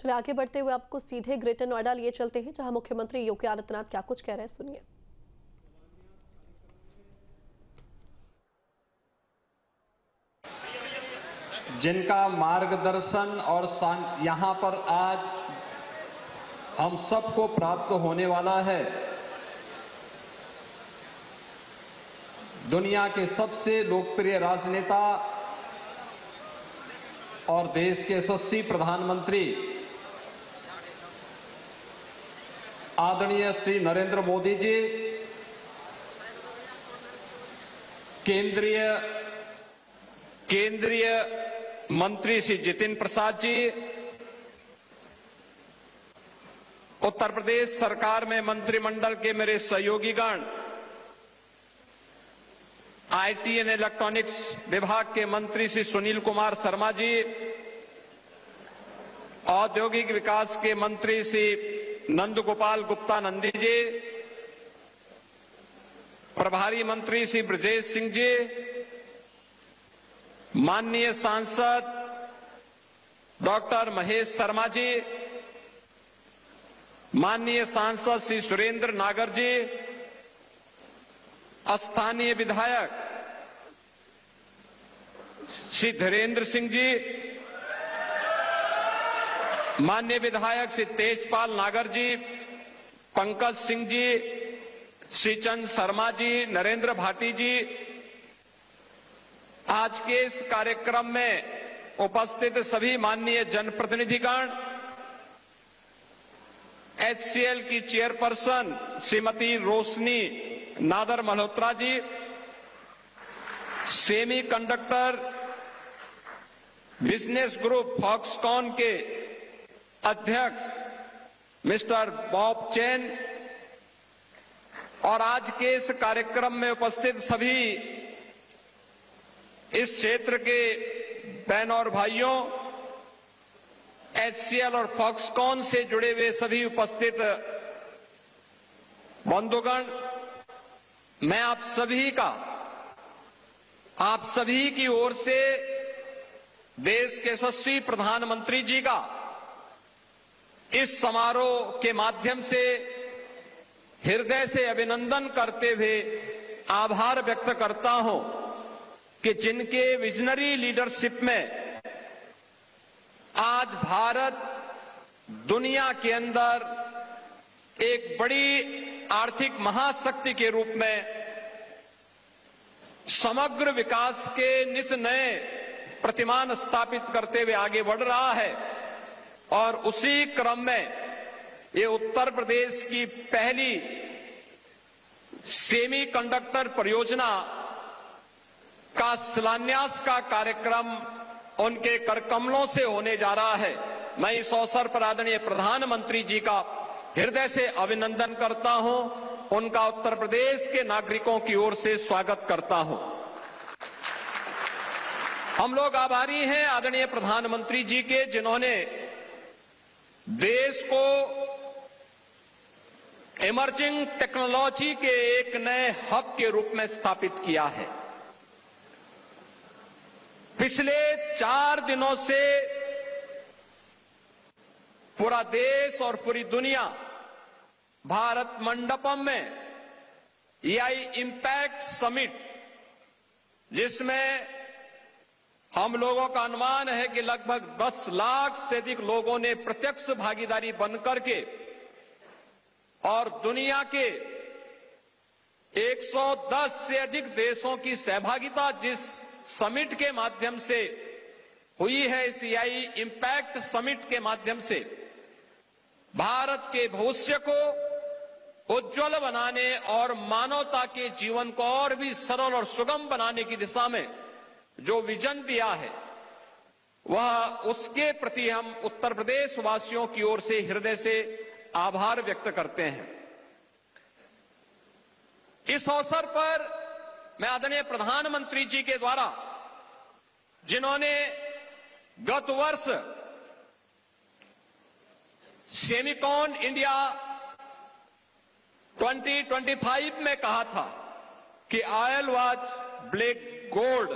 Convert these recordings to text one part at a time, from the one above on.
चलिए आगे बढ़ते हुए आपको सीधे ग्रेटर नोएडा लिए चलते हैं, जहां मुख्यमंत्री योगी आदित्यनाथ क्या कुछ कह रहे हैं, सुनिए। जिनका मार्गदर्शन और यहाँ पर आज हम सबको प्राप्त होने वाला है, दुनिया के सबसे लोकप्रिय राजनेता और देश के यशस्वी प्रधानमंत्री आदरणीय श्री नरेंद्र मोदी जी, केंद्रीय मंत्री श्री जितिन प्रसाद जी, उत्तर प्रदेश सरकार में मंत्रिमंडल के मेरे सहयोगीगण, आईटी एंड इलेक्ट्रॉनिक्स विभाग के मंत्री श्री सुनील कुमार शर्मा जी, औद्योगिक विकास के मंत्री श्री नंदगोपाल गुप्ता नंदी जी, प्रभारी मंत्री श्री ब्रजेश सिंह जी, माननीय सांसद डॉक्टर महेश शर्मा जी, माननीय सांसद श्री सुरेंद्र नागर जी, स्थानीय विधायक श्री धीरेन्द्र सिंह जी, माननीय विधायक श्री तेजपाल नागर जी, पंकज सिंह जी, श्रीचंद शर्मा जी, नरेंद्र भाटी जी, आज के इस कार्यक्रम में उपस्थित सभी माननीय जनप्रतिनिधिगण, HCL की chairperson Shrimati Roshni Nadar Malhotra ji, semiconductor business group Foxconn के अध्यक्ष मिस्टर बॉब चेन और आज के इस कार्यक्रम में उपस्थित सभी इस क्षेत्र के बहन और भाइयों, HCL और फॉक्सकॉन से जुड़े हुए सभी उपस्थित बंधुगण, मैं आप सभी की ओर से देश के यशस्वी प्रधानमंत्री जी का इस समारोह के माध्यम से हृदय से अभिनंदन करते हुए आभार व्यक्त करता हूं कि जिनके विजनरी लीडरशिप में आज भारत दुनिया के अंदर एक बड़ी आर्थिक महाशक्ति के रूप में समग्र विकास के नित नए प्रतिमान स्थापित करते हुए आगे बढ़ रहा है, और उसी क्रम में ये उत्तर प्रदेश की पहली सेमी कंडक्टर परियोजना का शिलान्यास का कार्यक्रम उनके करकमलों से होने जा रहा है। मैं इस अवसर पर आदरणीय प्रधानमंत्री जी का हृदय से अभिनंदन करता हूं, उनका उत्तर प्रदेश के नागरिकों की ओर से स्वागत करता हूं। हम लोग आभारी हैं आदरणीय प्रधानमंत्री जी के, जिन्होंने देश को इमर्जिंग टेक्नोलॉजी के एक नए हब के रूप में स्थापित किया है। पिछले 4 दिनों से पूरा देश और पूरी दुनिया भारत मंडपम में एआई इंपैक्ट समिट, जिसमें हम लोगों का अनुमान है कि लगभग 10 लाख से अधिक लोगों ने प्रत्यक्ष भागीदारी बनकर के और दुनिया के 110 से अधिक देशों की सहभागिता जिस समिट के माध्यम से हुई है, इस एआई इंपैक्ट समिट के माध्यम से भारत के भविष्य को उज्जवल बनाने और मानवता के जीवन को और भी सरल और सुगम बनाने की दिशा में जो विजन दिया है, वह उसके प्रति हम उत्तर प्रदेश वासियों की ओर से हृदय से आभार व्यक्त करते हैं। इस अवसर पर मैं आदरणीय प्रधानमंत्री जी के द्वारा, जिन्होंने गत वर्ष सेमिकॉन इंडिया 2025 में कहा था कि oil was black gold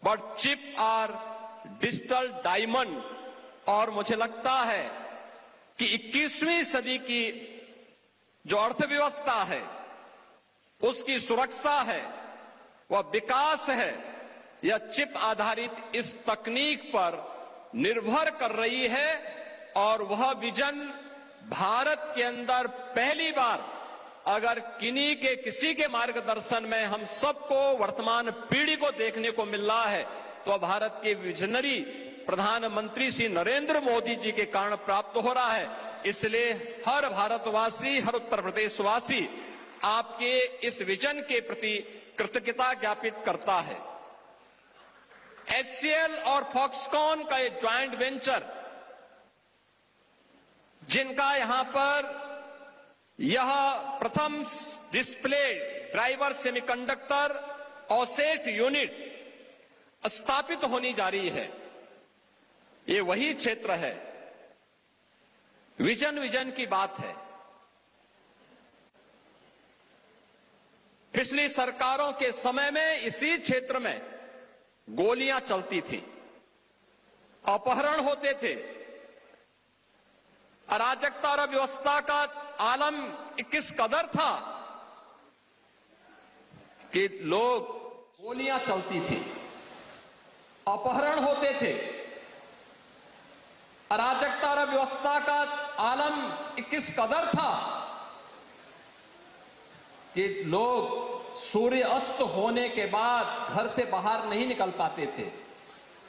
but chip are digital diamond, और मुझे लगता है कि 21वीं सदी की जो अर्थव्यवस्था है, उसकी सुरक्षा है, वह विकास है, यह चिप आधारित इस तकनीक पर निर्भर कर रही है। और वह विजन भारत के अंदर पहली बार अगर किन्हीं के किसी के मार्गदर्शन में हम सबको, वर्तमान पीढ़ी को देखने को मिल रहा है, तो भारत के विजनरी प्रधानमंत्री श्री नरेंद्र मोदी जी के कारण प्राप्त हो रहा है। इसलिए हर भारतवासी, हर उत्तर प्रदेशवासी आपके इस विजन के प्रति कृतज्ञता ज्ञापित करता है। HCL और फॉक्सकॉन का ये ज्वाइंट वेंचर, जिनका यहां पर यह प्रथम डिस्प्ले ड्राइवर सेमीकंडक्टर ऑसेट यूनिट स्थापित होनी जा रही है, ये वही क्षेत्र है। विजन की बात है। पिछली सरकारों के समय में इसी क्षेत्र में गोलियां चलती थी, अपहरण होते थे, अराजकता और व्यवस्था का आलम किस कदर था कि लोग, गोलियां चलती थी, अपहरण होते थे, अराजकता और व्यवस्था का आलम किस कदर था कि लोग सूर्य अस्त होने के बाद घर से बाहर नहीं निकल पाते थे।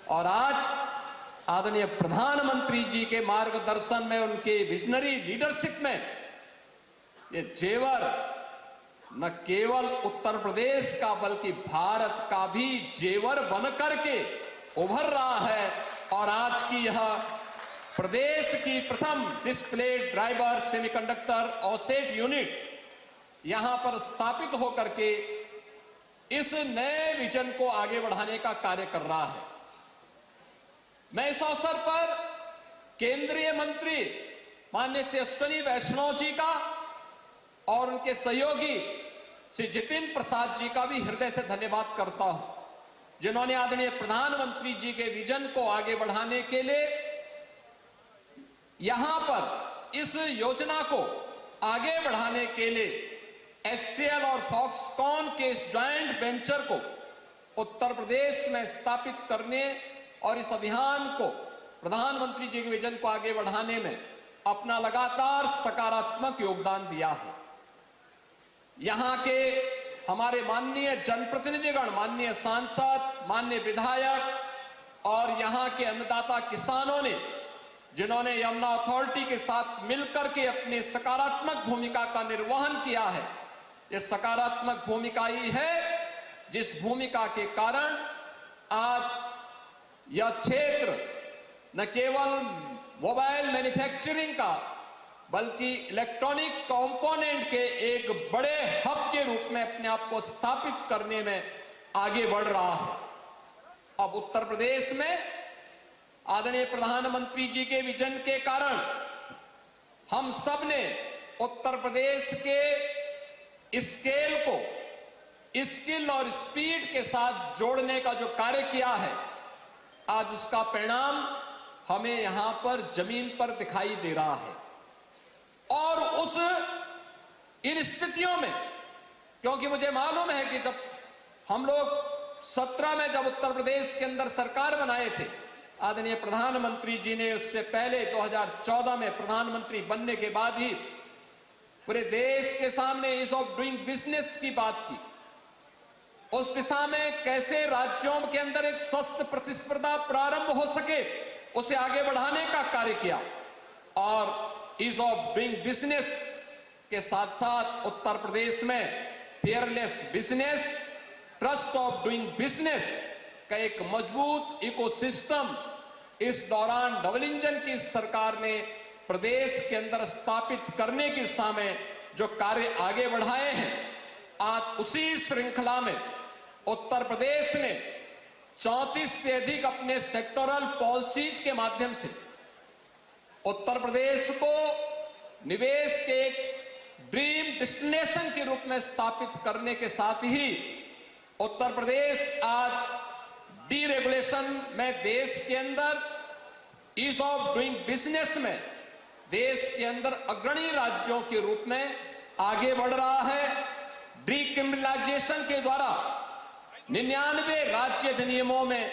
और आज आदरणीय प्रधानमंत्री जी के मार्गदर्शन में, उनके विजनरी लीडरशिप में, ये जेवर न केवल उत्तर प्रदेश का बल्कि भारत का भी जेवर बनकर के उभर रहा है। और आज की यह प्रदेश की प्रथम डिस्प्ले ड्राइवर सेमीकंडक्टर ऑसेट यूनिट यहां पर स्थापित होकर के इस नए विजन को आगे बढ़ाने का कार्य कर रहा है। मैं इस अवसर पर केंद्रीय मंत्री माननीय श्री अश्विनी वैष्णव जी का और उनके सहयोगी श्री जितिन प्रसाद जी का भी हृदय से धन्यवाद करता हूं, जिन्होंने आदरणीय प्रधानमंत्री जी के विजन को आगे बढ़ाने के लिए यहां पर इस योजना को आगे बढ़ाने के लिए HCL और फॉक्सकॉन के इस ज्वाइंट वेंचर को उत्तर प्रदेश में स्थापित करने और इस अभियान को, प्रधानमंत्री जी के विजन को आगे बढ़ाने में अपना लगातार सकारात्मक योगदान दिया है। यहां के हमारे माननीय जनप्रतिनिधिगण, माननीय सांसद, माननीय विधायक और यहां के अन्नदाता किसानों ने, जिन्होंने यमुना अथॉरिटी के साथ मिलकर के अपनी सकारात्मक भूमिका का निर्वहन किया है, ये सकारात्मक भूमिका ही है जिस भूमिका के कारण आज यह क्षेत्र न केवल मोबाइल मैन्युफैक्चरिंग का बल्कि इलेक्ट्रॉनिक कंपोनेंट के एक बड़े हब के रूप में अपने आप को स्थापित करने में आगे बढ़ रहा है। अब उत्तर प्रदेश में आदरणीय प्रधानमंत्री जी के विजन के कारण हम सब ने उत्तर प्रदेश के स्केल को स्किल और स्पीड के साथ जोड़ने का जो कार्य किया है, आज उसका परिणाम हमें यहां पर जमीन पर दिखाई दे रहा है। और उस इन स्थितियों में, क्योंकि मुझे मालूम है कि जब हम लोग 17 में जब उत्तर प्रदेश के अंदर सरकार बनाए थे, आदरणीय प्रधानमंत्री जी ने उससे पहले 2014 में प्रधानमंत्री बनने के बाद ही पूरे देश के सामने ईज ऑफ डूइंग बिजनेस की बात की। उस दिशा में कैसे राज्यों के अंदर एक स्वस्थ प्रतिस्पर्धा प्रारंभ हो सके, उसे आगे बढ़ाने का कार्य किया। और ईज ऑफ डूइंग बिजनेस के साथ साथ उत्तर प्रदेश में fearless business, trust of doing business का एक मजबूत इकोसिस्टम इस दौरान डबल इंजन की सरकार ने प्रदेश के अंदर स्थापित करने की दिशा में जो कार्य आगे बढ़ाए हैं, आज उसी श्रृंखला में उत्तर प्रदेश ने 34 से अधिक अपने सेक्टोरल पॉलिसीज के माध्यम से उत्तर प्रदेश को निवेश के एक ड्रीम डेस्टिनेशन के रूप में स्थापित करने के साथ ही उत्तर प्रदेश आज डीरेगुलेशन में देश के अंदर ईज ऑफ डूइंग बिजनेस में देश के अंदर अग्रणी राज्यों के रूप में आगे बढ़ रहा है। डीक्रिमिनलाइजेशन के द्वारा 99 राज्य अधिनियमों में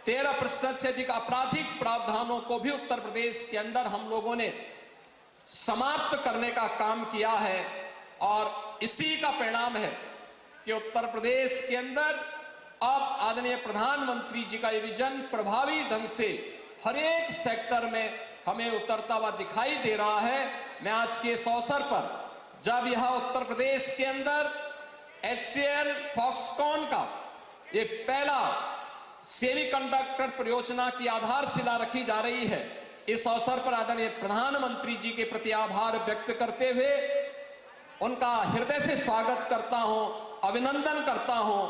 13% से अधिक आपराधिक प्रावधानों को भी उत्तर प्रदेश के अंदर हम लोगों ने समाप्त करने का काम किया है और इसी का परिणाम है कि उत्तर प्रदेश के अंदर अब आदरणीय प्रधानमंत्री जी का ये विजन प्रभावी ढंग से हर एक सेक्टर में हमें उतरता हुआ दिखाई दे रहा है। मैं आज के इस अवसर पर जब यह उत्तर प्रदेश के अंदर HCL फॉक्सकॉन का ये पहला सेमीकंडक्टर परियोजना की आधारशिला रखी जा रही है, इस अवसर पर आदरणीय प्रधानमंत्री जी के प्रति आभार व्यक्त करते हुए उनका हृदय से स्वागत करता हूं, अभिनंदन करता हूं।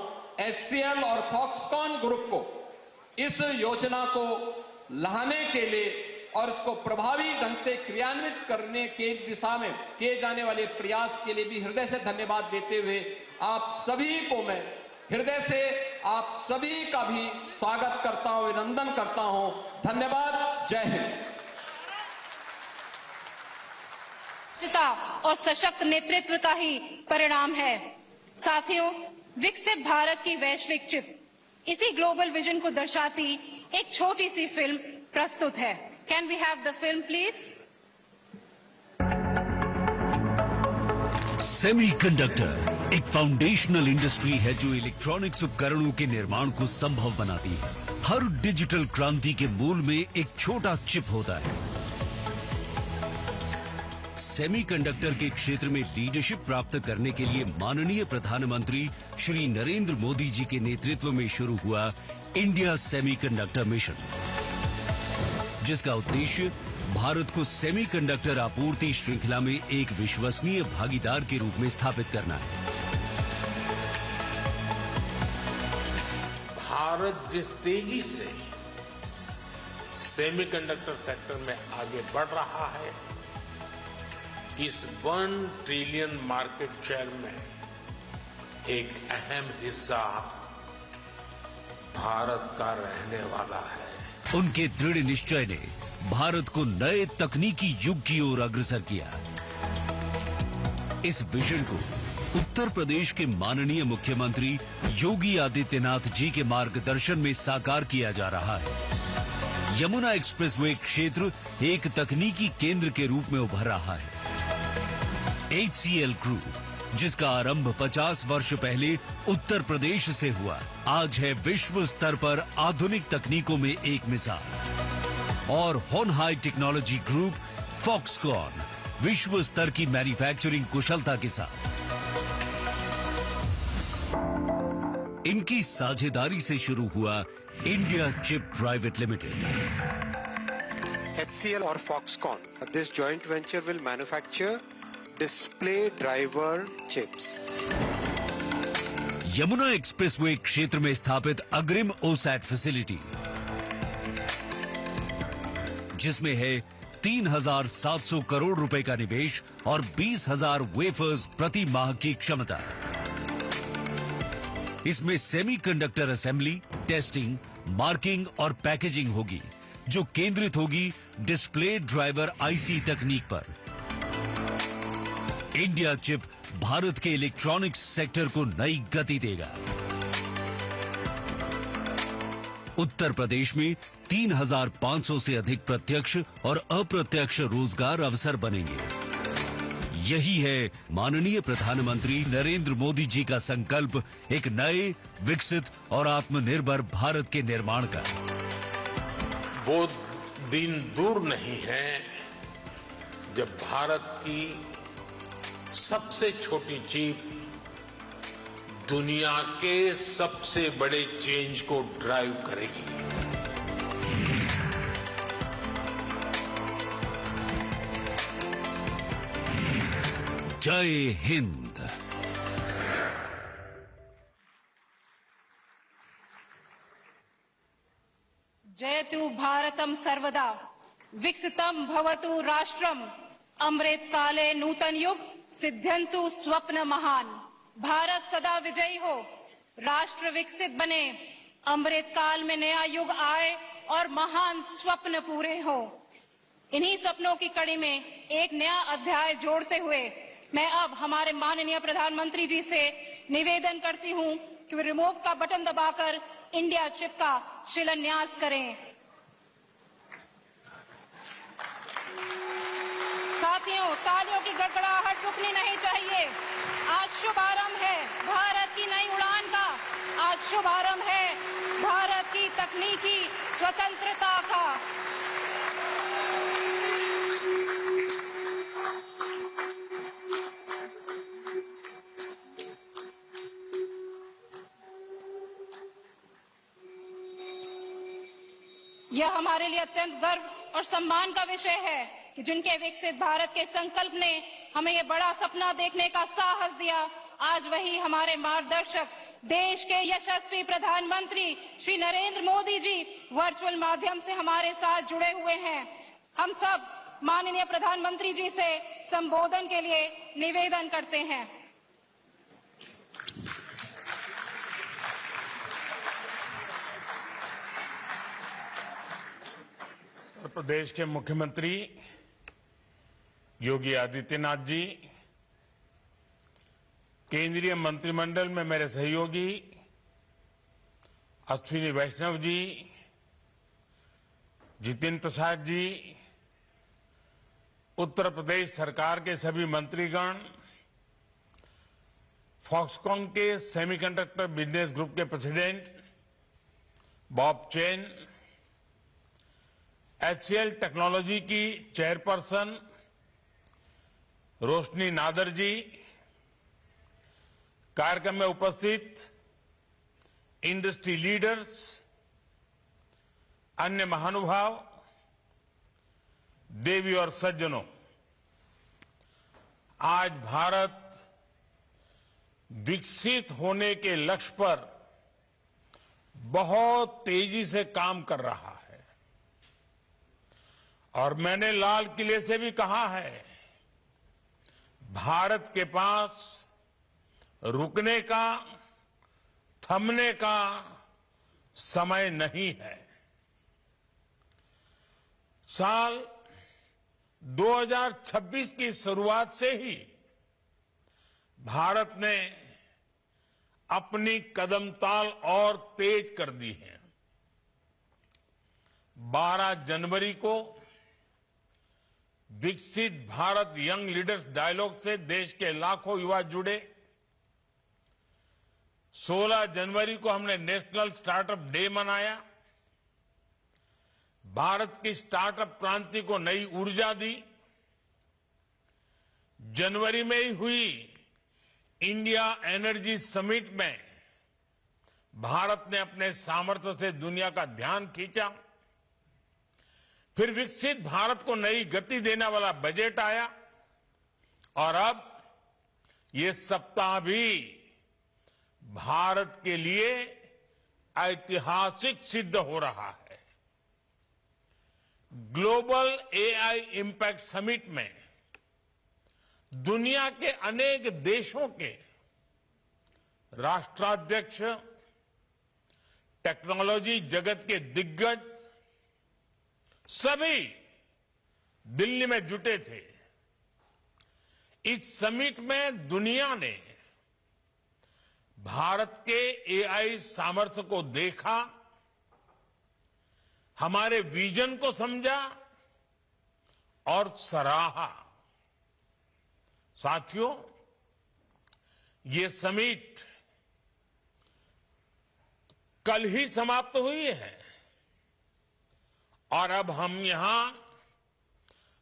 HCL और फॉक्सकॉन ग्रुप को इस योजना को लाने के लिए और इसको प्रभावी ढंग से क्रियान्वित करने के दिशा में किए जाने वाले प्रयास के लिए भी हृदय से धन्यवाद देते हुए आप सभी को मैं हृदय से आप सभी का भी स्वागत करता हूं, अभिनंदन करता हूं। धन्यवाद। जय हिंद। और सशक्त नेतृत्व का ही परिणाम है। साथियों, विकसित भारत की वैश्विक चिप इसी ग्लोबल विजन को दर्शाती एक छोटी सी फिल्म प्रस्तुत है। Can we have the film please? Semiconductor एक फाउंडेशनल इंडस्ट्री है जो इलेक्ट्रॉनिक्स उपकरणों के निर्माण को संभव बनाती है। हर डिजिटल क्रांति के मूल में एक छोटा चिप होता है। सेमीकंडक्टर के क्षेत्र में लीडरशिप प्राप्त करने के लिए माननीय प्रधानमंत्री श्री नरेंद्र मोदी जी के नेतृत्व में शुरू हुआ इंडिया सेमीकंडक्टर मिशन, जिसका उद्देश्य भारत को सेमीकंडक्टर आपूर्ति श्रृंखला में एक विश्वसनीय भागीदार के रूप में स्थापित करना है। भारत जिस तेजी से सेमीकंडक्टर सेक्टर में आगे बढ़ रहा है, इस 1 ट्रिलियन मार्केट शेयर में एक अहम हिस्सा भारत का रहने वाला है। उनके दृढ़ निश्चय ने भारत को नए तकनीकी युग की ओर अग्रसर किया। इस विजन को उत्तर प्रदेश के माननीय मुख्यमंत्री योगी आदित्यनाथ जी के मार्गदर्शन में साकार किया जा रहा है। यमुना एक्सप्रेसवे क्षेत्र एक तकनीकी केंद्र के रूप में उभर रहा है। HCL ग्रुप, जिसका आरंभ 50 वर्ष पहले उत्तर प्रदेश से हुआ, आज है विश्व स्तर पर आधुनिक तकनीकों में एक मिसाल। और होनहाई टेक्नोलॉजी ग्रुप फॉक्सकॉन विश्व स्तर की मैन्युफैक्चरिंग कुशलता के साथ। इनकी साझेदारी से शुरू हुआ India chip private limited. HCL or Foxconn. This joint venture will manufacture display driver chips. Yamuna expressway क्षेत्र में स्थापित अग्रिम ओसैट फैसिलिटी, जिसमें है 3,700 करोड़ रुपए का निवेश और 20,000 वेफर्स प्रति माह की क्षमता। इसमें सेमीकंडक्टर असेंबली, टेस्टिंग, मार्किंग और पैकेजिंग होगी, जो केंद्रित होगी डिस्प्ले ड्राइवर IC तकनीक पर। इंडिया चिप भारत के इलेक्ट्रॉनिक्स सेक्टर को नई गति देगा। उत्तर प्रदेश में 3,500 से अधिक प्रत्यक्ष और अप्रत्यक्ष रोजगार अवसर बनेंगे। यही है माननीय प्रधानमंत्री नरेंद्र मोदी जी का संकल्प एक नए, विकसित और आत्मनिर्भर भारत के निर्माण का। वो दिन दूर नहीं है जब भारत की सबसे छोटी चिप दुनिया के सबसे बड़े चेंज को ड्राइव करेगी। जय हिंद। जयतु भारतम सर्वदा, विकसितम भवतु राष्ट्रम, अमृत काले नूतन युग सिद्ध्यंतु स्वप्न महान। भारत सदा विजयी हो, राष्ट्र विकसित बने, अमृत काल में नया युग आए, और महान स्वप्न पूरे हो। इन्हीं सपनों की कड़ी में एक नया अध्याय जोड़ते हुए मैं अब हमारे माननीय प्रधानमंत्री जी से निवेदन करती हूं कि वे रिमोट का बटन दबाकर इंडिया चिप का शिलान्यास करें। साथियों, तालियों की गड़गड़ाहट रुकनी नहीं चाहिए। आज शुभारंभ है भारत की नई उड़ान का, आज शुभारंभ है भारत की तकनीकी स्वतंत्रता का। यह हमारे लिए अत्यंत गर्व और सम्मान का विषय है कि जिनके विकसित भारत के संकल्प ने हमें यह बड़ा सपना देखने का साहस दिया, आज वही हमारे मार्गदर्शक देश के यशस्वी प्रधानमंत्री श्री नरेंद्र मोदी जी वर्चुअल माध्यम से हमारे साथ जुड़े हुए हैं। हम सब माननीय प्रधानमंत्री जी से संबोधन के लिए निवेदन करते हैं। उत्तर प्रदेश के मुख्यमंत्री योगी आदित्यनाथ जी, केंद्रीय मंत्रिमंडल में मेरे सहयोगी अश्विनी वैष्णव जी, जितिन प्रसाद जी, उत्तर प्रदेश सरकार के सभी मंत्रीगण, फॉक्सकॉन के सेमीकंडक्टर बिजनेस ग्रुप के president Bob chain, HCL technology की चेयरपर्सन रोशनी नादर जी, कार्यक्रम में उपस्थित इंडस्ट्री लीडर्स, अन्य महानुभाव, देवी और सज्जनों, आज भारत विकसित होने के लक्ष्य पर बहुत तेजी से काम कर रहा है और मैंने लाल किले से भी कहा है, भारत के पास रुकने का, थमने का समय नहीं है। साल 2026 की शुरुआत से ही भारत ने अपनी कदम ताल और तेज कर दी है। 12 जनवरी को विकसित भारत यंग लीडर्स डायलॉग से देश के लाखों युवा जुड़े। 16 जनवरी को हमने नेशनल स्टार्टअप डे मनाया, भारत की स्टार्टअप क्रांति को नई ऊर्जा दी। जनवरी में ही हुई इंडिया एनर्जी समिट में भारत ने अपने सामर्थ्य से दुनिया का ध्यान खींचा। फिर विकसित भारत को नई गति देने वाला बजट आया और अब ये सप्ताह भी भारत के लिए ऐतिहासिक सिद्ध हो रहा है। ग्लोबल AI इम्पैक्ट समिट में दुनिया के अनेक देशों के राष्ट्राध्यक्ष, टेक्नोलॉजी जगत के दिग्गज सभी दिल्ली में जुटे थे। इस समिट में दुनिया ने भारत के AI सामर्थ्य को देखा, हमारे विजन को समझा और सराहा। साथियों, ये समिट कल ही समाप्त हुई है और अब हम यहां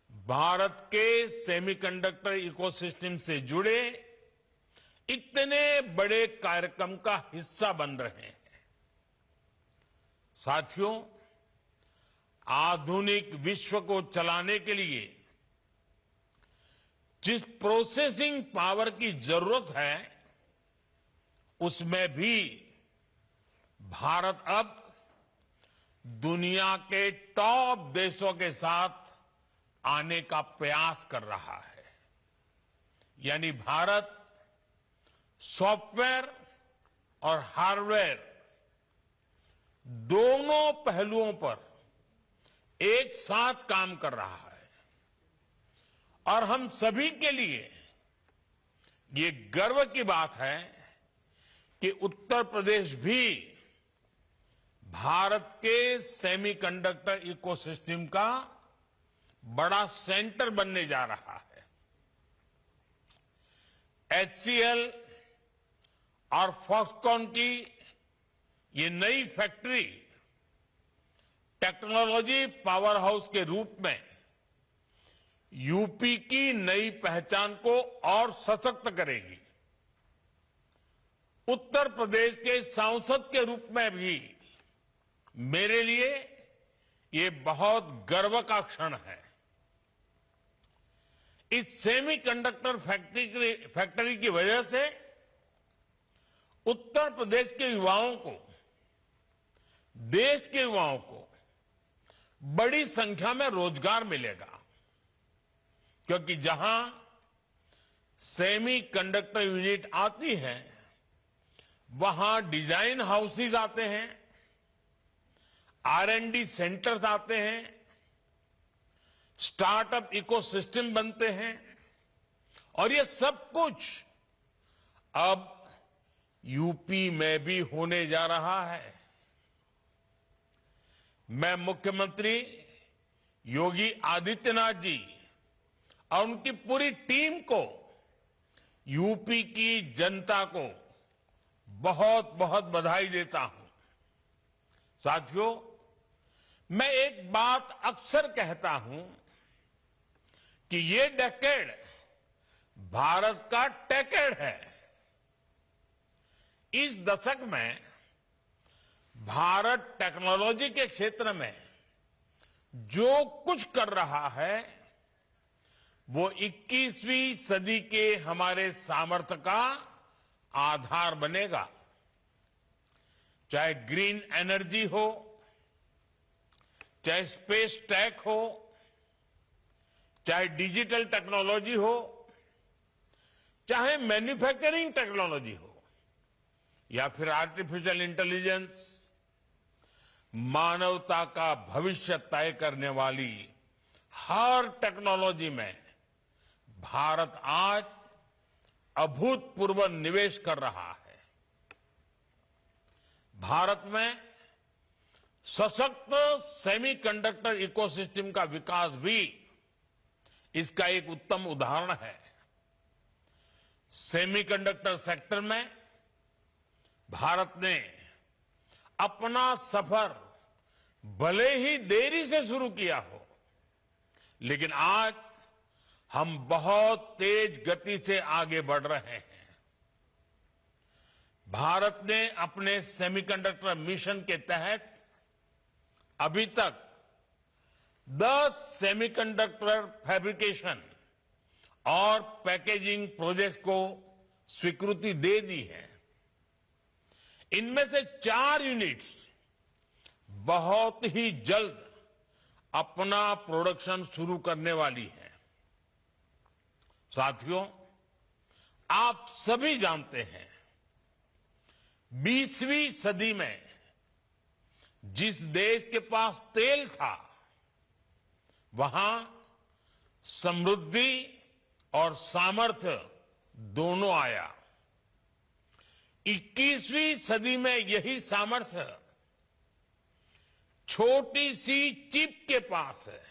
भारत के सेमीकंडक्टर इकोसिस्टम से जुड़े इतने बड़े कार्यक्रम का हिस्सा बन रहे हैं। साथियों, आधुनिक विश्व को चलाने के लिए जिस प्रोसेसिंग पावर की जरूरत है, उसमें भी भारत अब दुनिया के टॉप देशों के साथ आने का प्रयास कर रहा है। यानी भारत सॉफ्टवेयर और हार्डवेयर दोनों पहलुओं पर एक साथ काम कर रहा है और हम सभी के लिए ये गर्व की बात है कि उत्तर प्रदेश भी भारत के सेमीकंडक्टर इकोसिस्टम का बड़ा सेंटर बनने जा रहा है। HCL और फॉक्सकॉन की ये नई फैक्ट्री टेक्नोलॉजी पावर हाउस के रूप में यूपी की नई पहचान को और सशक्त करेगी। उत्तर प्रदेश के सांसद के रूप में भी मेरे लिए ये बहुत गर्व का क्षण है। इस सेमीकंडक्टर फैक्ट्री की वजह से उत्तर प्रदेश के युवाओं को, देश के युवाओं को बड़ी संख्या में रोजगार मिलेगा, क्योंकि जहां सेमीकंडक्टर यूनिट आती है वहां डिजाइन हाउसेज आते हैं, R&D सेंटर्स आते हैं, स्टार्टअप इकोसिस्टम बनते हैं और ये सब कुछ अब यूपी में भी होने जा रहा है। मैं मुख्यमंत्री योगी आदित्यनाथ जी और उनकी पूरी टीम को, यूपी की जनता को बहुत बहुत बधाई देता हूं। साथियों, मैं एक बात अक्सर कहता हूं कि ये डेकेड भारत का टेकेड है। इस दशक में भारत टेक्नोलॉजी के क्षेत्र में जो कुछ कर रहा है वो 21वीं सदी के हमारे सामर्थ्य का आधार बनेगा। चाहे ग्रीन एनर्जी हो, चाहे स्पेस टेक हो, चाहे डिजिटल टेक्नोलॉजी हो, चाहे मैन्युफैक्चरिंग टेक्नोलॉजी हो या फिर आर्टिफिशियल इंटेलिजेंस, मानवता का भविष्य तय करने वाली हर टेक्नोलॉजी में भारत आज अभूतपूर्व निवेश कर रहा है। भारत में सशक्त सेमीकंडक्टर इकोसिस्टम का विकास भी इसका एक उत्तम उदाहरण है। सेमीकंडक्टर सेक्टर में भारत ने अपना सफर भले ही देरी से शुरू किया हो, लेकिन आज हम बहुत तेज गति से आगे बढ़ रहे हैं। भारत ने अपने सेमीकंडक्टर मिशन के तहत अभी तक 10 सेमीकंडक्टर फैब्रिकेशन और पैकेजिंग प्रोजेक्ट को स्वीकृति दे दी है। इनमें से 4 यूनिट्स बहुत ही जल्द अपना प्रोडक्शन शुरू करने वाली है। साथियों, आप सभी जानते हैं 20वीं सदी में जिस देश के पास तेल था वहां समृद्धि और सामर्थ्य दोनों आया। 21वीं सदी में यही सामर्थ्य छोटी सी चिप के पास है।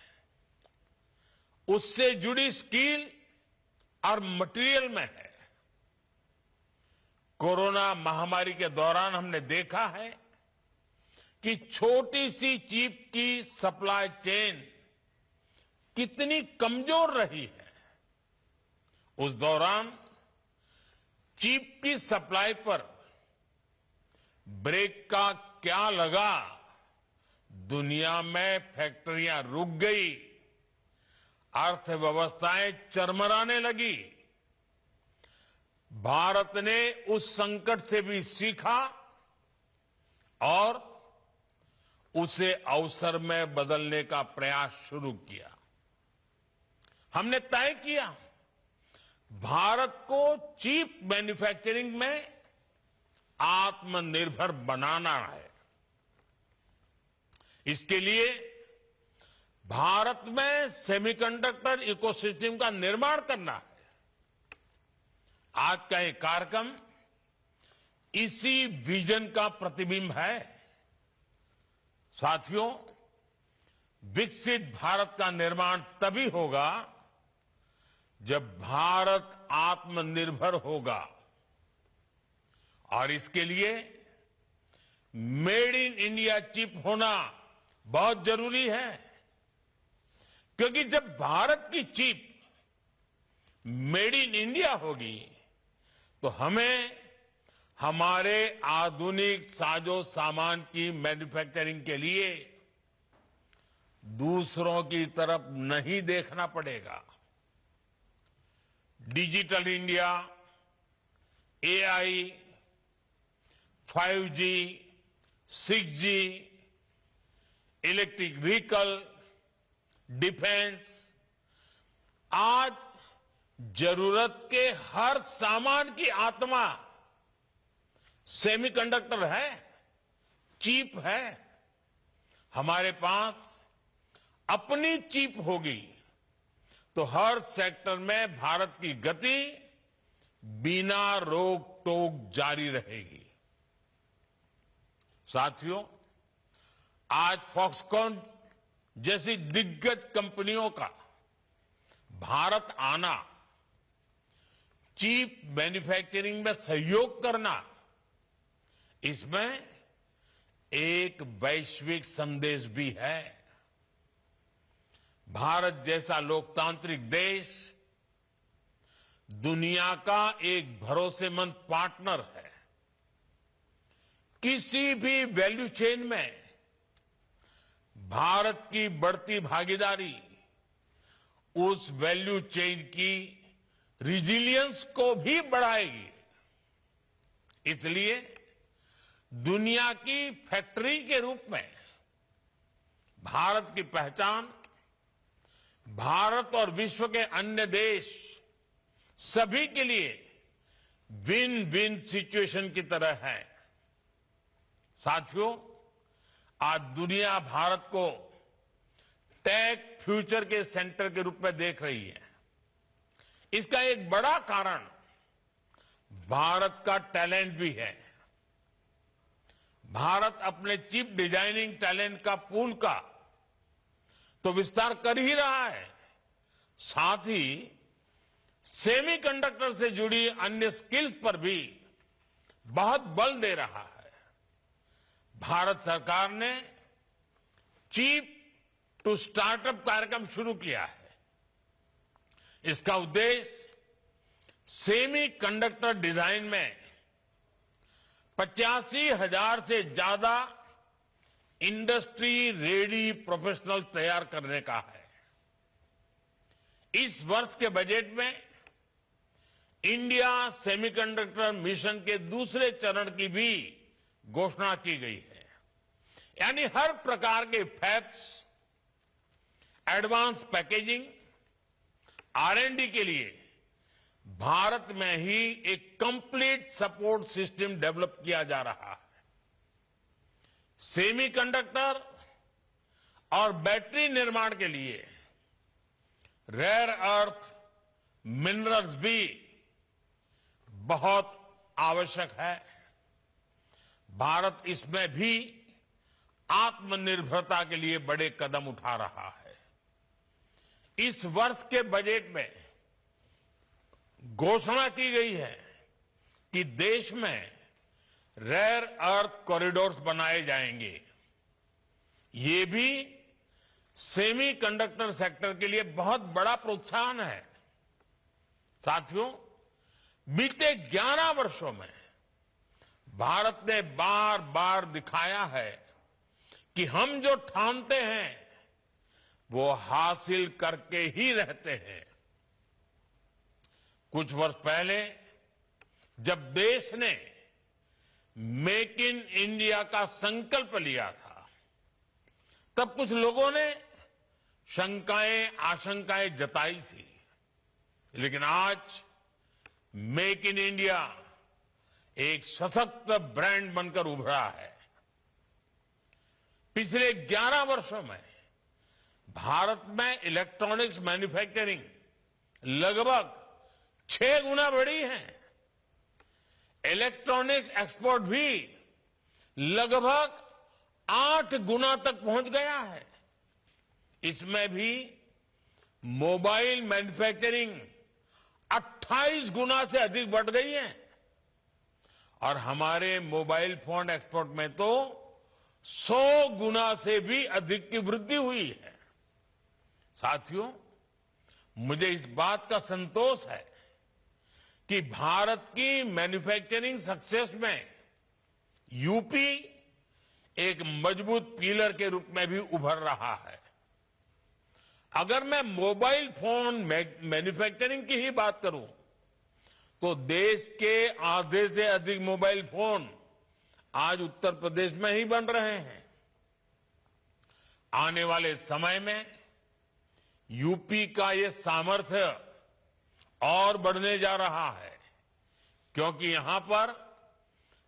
उससे जुड़ी स्किल और मटेरियल में है। कोरोना महामारी के दौरान हमने देखा है कि छोटी सी चिप की सप्लाई चेन कितनी कमजोर रही है। उस दौरान चिप की सप्लाई पर ब्रेक का क्या लगा, दुनिया में फैक्ट्रियां रुक गई, अर्थव्यवस्थाएं चरमराने लगी। भारत ने उस संकट से भी सीखा और उसे अवसर में बदलने का प्रयास शुरू किया। हमने तय किया भारत को चिप मैन्युफैक्चरिंग में आत्मनिर्भर बनाना है। इसके लिए भारत में सेमीकंडक्टर इकोसिस्टम का निर्माण करना है। आज का ये कार्यक्रम इसी विजन का प्रतिबिंब है। साथियों, विकसित भारत का निर्माण तभी होगा जब भारत आत्मनिर्भर होगा, और इसके लिए मेड इन इंडिया चिप होना बहुत जरूरी है, क्योंकि जब भारत की चिप मेड इन इंडिया होगी तो हमें हमारे आधुनिक साजो सामान की मैन्युफैक्चरिंग के लिए दूसरों की तरफ नहीं देखना पड़ेगा। Digital India, AI, 5G, 6G, electric vehicle, defence, आज जरूरत के हर सामान की आत्मा सेमीकंडक्टर है, चिप है। हमारे पास अपनी चिप होगी तो हर सेक्टर में भारत की गति बिना रोक टोक जारी रहेगी। साथियों, आज फॉक्सकॉन जैसी दिग्गज कंपनियों का भारत आना, चिप मैन्युफैक्चरिंग में सहयोग करना, इसमें एक वैश्विक संदेश भी है। भारत जैसा लोकतांत्रिक देश दुनिया का एक भरोसेमंद पार्टनर है। किसी भी वैल्यू चेन में भारत की बढ़ती भागीदारी उस वैल्यू चेन की रिजिलियंस को भी बढ़ाएगी। इसलिए दुनिया की फैक्ट्री के रूप में भारत की पहचान भारत और विश्व के अन्य देश सभी के लिए विन विन सिचुएशन की तरह है। साथियों, आज दुनिया भारत को टेक फ्यूचर के सेंटर के रूप में देख रही है। इसका एक बड़ा कारण भारत का टैलेंट भी है। भारत अपने चिप डिजाइनिंग टैलेंट का पूल का तो विस्तार कर ही रहा है, साथ ही सेमीकंडक्टर से जुड़ी अन्य स्किल्स पर भी बहुत बल दे रहा है। भारत सरकार ने चिप टू स्टार्टअप कार्यक्रम शुरू किया है। इसका उद्देश्य सेमीकंडक्टर डिजाइन में 85,000 से ज्यादा इंडस्ट्री रेडी प्रोफेशनल तैयार करने का है। इस वर्ष के बजट में इंडिया सेमीकंडक्टर मिशन के दूसरे चरण की भी घोषणा की गई है। यानी हर प्रकार के फैब्स, एडवांस पैकेजिंग, R&D के लिए भारत में ही एक कंप्लीट सपोर्ट सिस्टम डेवलप किया जा रहा है। सेमीकंडक्टर और बैटरी निर्माण के लिए रेयर अर्थ मिनरल्स भी बहुत आवश्यक है। भारत इसमें भी आत्मनिर्भरता के लिए बड़े कदम उठा रहा है। इस वर्ष के बजट में घोषणा की गई है कि देश में रेयर अर्थ कॉरिडोर्स बनाए जाएंगे। ये भी सेमीकंडक्टर सेक्टर के लिए बहुत बड़ा प्रोत्साहन है। साथियों, बीते 11 वर्षों में भारत ने बार बार दिखाया है कि हम जो ठानते हैं वो हासिल करके ही रहते हैं। कुछ वर्ष पहले जब देश ने मेक इन इंडिया का संकल्प लिया था, तब कुछ लोगों ने शंकाएं, आशंकाएं जताई थी। लेकिन आज मेक इन इंडिया एक सशक्त ब्रांड बनकर उभरा है। पिछले 11 वर्षों में भारत में इलेक्ट्रॉनिक्स मैन्युफैक्चरिंग लगभग 6 गुना बढ़ी है। इलेक्ट्रॉनिक्स एक्सपोर्ट भी लगभग 8 गुना तक पहुंच गया है। इसमें भी मोबाइल मैन्युफैक्चरिंग 28 गुना से अधिक बढ़ गई है और हमारे मोबाइल फोन एक्सपोर्ट में तो 100 गुना से भी अधिक की वृद्धि हुई है। साथियों, मुझे इस बात का संतोष है कि भारत की मैन्युफैक्चरिंग सक्सेस में यूपी एक मजबूत पिलर के रूप में भी उभर रहा है। अगर मैं मोबाइल फोन मैन्युफैक्चरिंग की ही बात करूं तो देश के आधे से अधिक मोबाइल फोन आज उत्तर प्रदेश में ही बन रहे हैं। आने वाले समय में यूपी का ये सामर्थ्य और बढ़ने जा रहा है क्योंकि यहां पर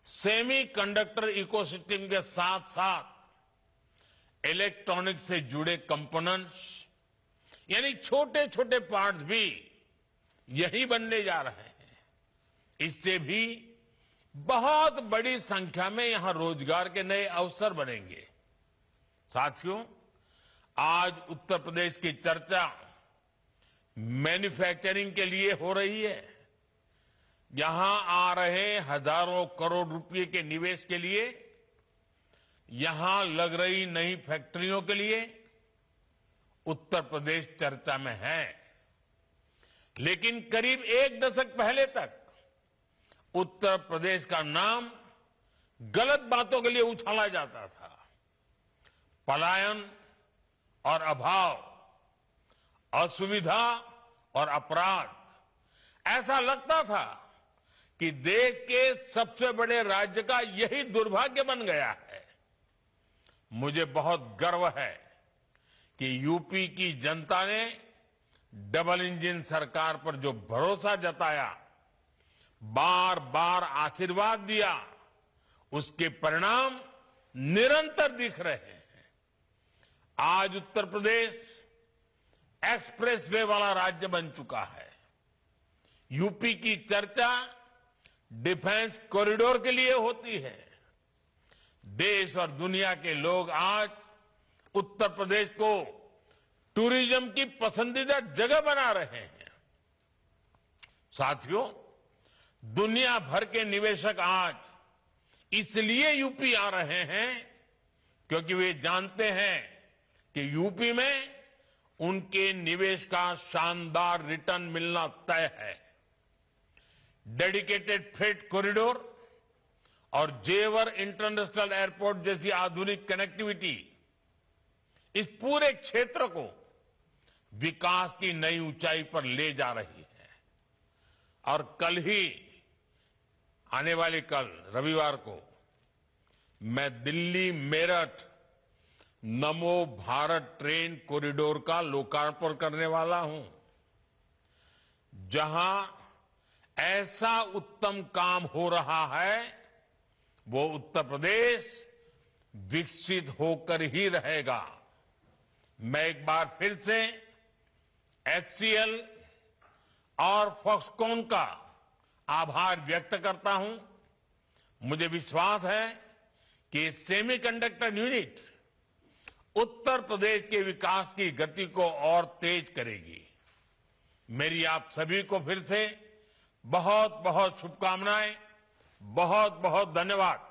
सेमीकंडक्टर इकोसिस्टम के साथ साथ इलेक्ट्रॉनिक्स से जुड़े कंपोनेंट्स यानी छोटे छोटे पार्ट्स भी यही बनने जा रहे हैं। इससे भी बहुत बड़ी संख्या में यहां रोजगार के नए अवसर बनेंगे। साथियों, आज उत्तर प्रदेश की चर्चा मैन्युफैक्चरिंग के लिए हो रही है। यहां आ रहे हजारों करोड़ रुपए के निवेश के लिए, यहां लग रही नई फैक्ट्रियों के लिए उत्तर प्रदेश चर्चा में है। लेकिन करीब 1 दशक पहले तक उत्तर प्रदेश का नाम गलत बातों के लिए उछाला जाता था। पलायन और अभाव, असुविधा और अपराध, ऐसा लगता था कि देश के सबसे बड़े राज्य का यही दुर्भाग्य बन गया है। मुझे बहुत गर्व है कि यूपी की जनता ने डबल इंजन सरकार पर जो भरोसा जताया, बार बार आशीर्वाद दिया, उसके परिणाम निरंतर दिख रहे हैं। आज उत्तर प्रदेश एक्सप्रेसवे वाला राज्य बन चुका है। यूपी की चर्चा डिफेंस कॉरिडोर के लिए होती है। देश और दुनिया के लोग आज उत्तर प्रदेश को टूरिज्म की पसंदीदा जगह बना रहे हैं। साथियों, दुनिया भर के निवेशक आज इसलिए यूपी आ रहे हैं क्योंकि वे जानते हैं कि यूपी में उनके निवेश का शानदार रिटर्न मिलना तय है। डेडिकेटेड फ्रेट कॉरिडोर और जेवर इंटरनेशनल एयरपोर्ट जैसी आधुनिक कनेक्टिविटी इस पूरे क्षेत्र को विकास की नई ऊंचाई पर ले जा रही है। और कल ही, आने वाले कल रविवार को, मैं दिल्ली मेरठ नमो भारत ट्रेन कॉरिडोर का लोकार्पण करने वाला हूं, जहां ऐसा उत्तम काम हो रहा है वो उत्तर प्रदेश विकसित होकर ही रहेगा। मैं एक बार फिर से HCL और फॉक्सकॉन का आभार व्यक्त करता हूं। मुझे विश्वास है कि सेमीकंडक्टर यूनिट उत्तर प्रदेश के विकास की गति को और तेज करेगी। मेरी आप सभी को फिर से बहुत बहुत शुभकामनाएं, बहुत बहुत धन्यवाद।